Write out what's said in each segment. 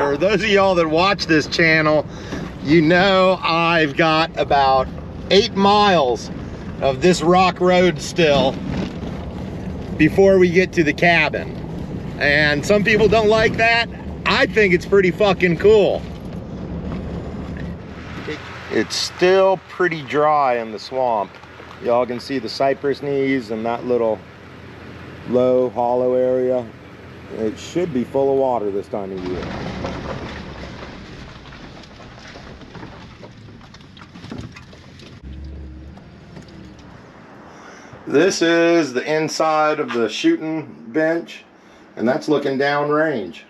for those of y'all that watch this channel, you know I've got about 8 miles of this rock road still before we get to the cabin. And some people don't like that. I think it's pretty fucking cool. It's still pretty dry in the swamp. Y'all can see the cypress knees and that little low hollow area. It should be full of water this time of year. This is the inside of the shooting bench, and that's looking downrange.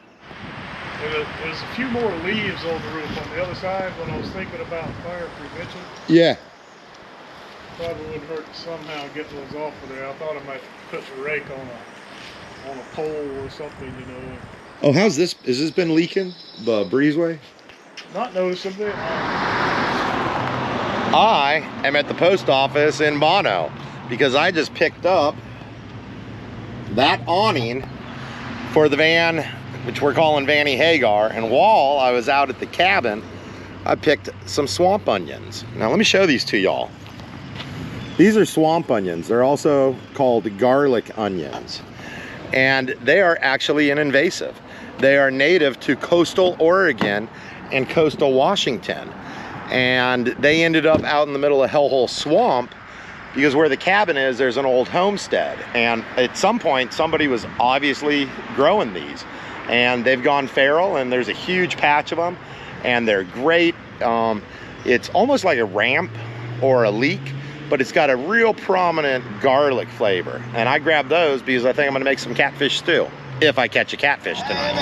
There's a few more leaves on the roof on the other side when I was thinking about fire prevention. Yeah. Probably wouldn't hurt to somehow get those off of there. I thought I might put the rake on a pole or something, you know. Oh, how's this? Has this been leaking? The breezeway? Not noticeably. I am at the post office in Bono because I just picked up that awning for the van, which we're calling Vanny Hagar. And while I was out at the cabin, I picked some swamp onions. Now let me show these to y'all. These are swamp onions. They're also called garlic onions. And they are actually an invasive. They are native to coastal Oregon and coastal Washington. And they ended up out in the middle of Hellhole Swamp because where the cabin is, there's an old homestead. And at some point, somebody was obviously growing these. And they've gone feral, and there's a huge patch of them. And they're great. It's almost like a ramp or a leek, but it's got a real prominent garlic flavor. And I grabbed those because I think I'm gonna make some catfish stew, if I catch a catfish tonight.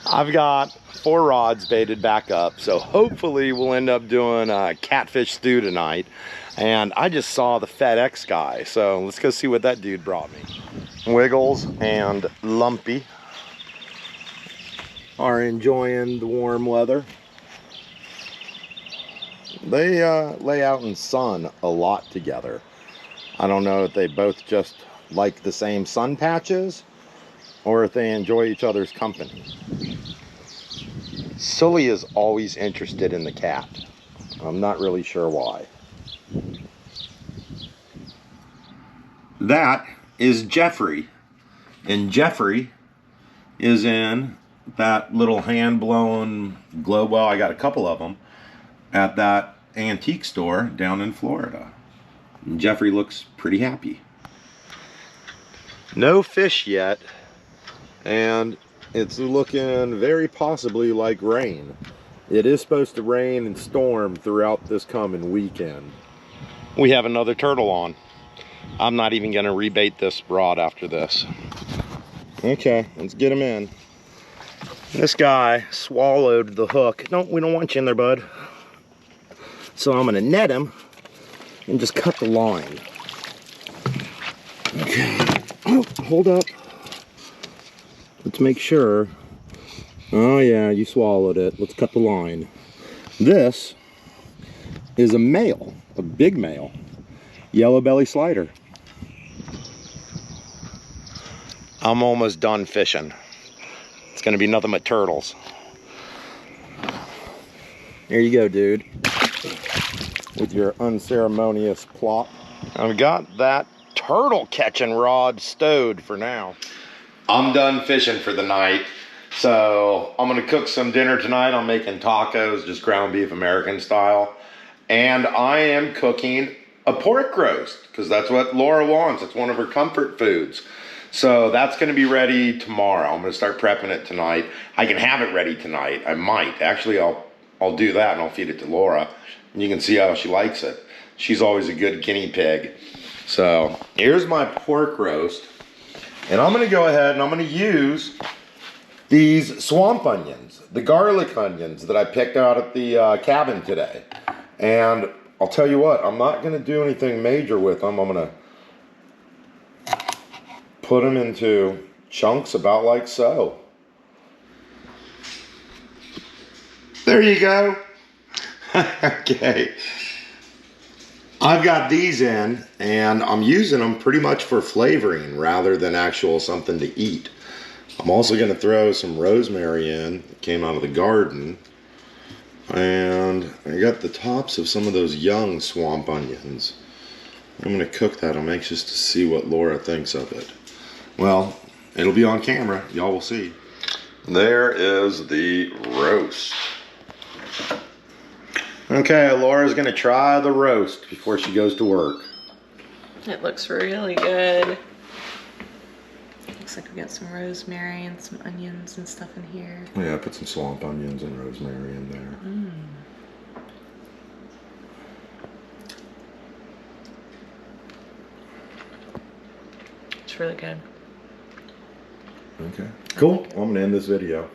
I've got 4 rods baited back up, so hopefully we'll end up doing a catfish stew tonight. And I just saw the FedEx guy, so let's go see what that dude brought me. Wiggles and Lumpy are enjoying the warm weather. They lay out in sun a lot together. I don't know if they both just like the same sun patches or if they enjoy each other's company. Sully is always interested in the cat. I'm not really sure why. That is Jeffrey. And Jeffrey is in that little hand-blown globe. Well, I got a couple of them at that antique store down in Florida. And Jeffrey looks pretty happy. No fish yet, and it's looking very possibly like rain. It is supposed to rain and storm throughout this coming weekend. We have another turtle on. I'm not even gonna rebait this rod after this. Okay, let's get him in. This guy swallowed the hook. No, we don't want you in there, bud. So I'm gonna net him and just cut the line. Okay, oh, hold up. Let's make sure. Oh yeah, you swallowed it. Let's cut the line. This is a male, a big male, yellow belly slider. I'm almost done fishing. It's gonna be nothing but turtles. There you go, dude. With your unceremonious plop. I've got that turtle catching rod stowed for now. I'm done fishing for the night. So I'm gonna cook some dinner tonight. I'm making tacos, just ground beef American style. And I am cooking a pork roast because that's what Laura wants. It's one of her comfort foods. So that's gonna be ready tomorrow. I'm gonna start prepping it tonight. I can have it ready tonight. I might. Actually, I'll do that and I'll feed it to Laura. And you can see how she likes it. She's always a good guinea pig. So here's my pork roast. And I'm gonna go ahead and I'm gonna use these swamp onions, the garlic onions that I picked out at the cabin today. And I'll tell you what, I'm not gonna do anything major with them. I'm gonna put them into chunks about like so. There you go. Okay. I've got these in and I'm using them pretty much for flavoring rather than actual something to eat. I'm also going to throw some rosemary in that came out of the garden. And I got the tops of some of those young swamp onions. I'm going to cook that. I'm anxious to see what Laura thinks of it. Well, it'll be on camera. Y'all will see. There is the roast. Okay, Laura's going to try the roast before she goes to work. It looks really good. Looks like we got some rosemary and some onions and stuff in here. Yeah, I put some swamp onions and rosemary in there. It's really good. Okay. Cool. I'm going to end this video.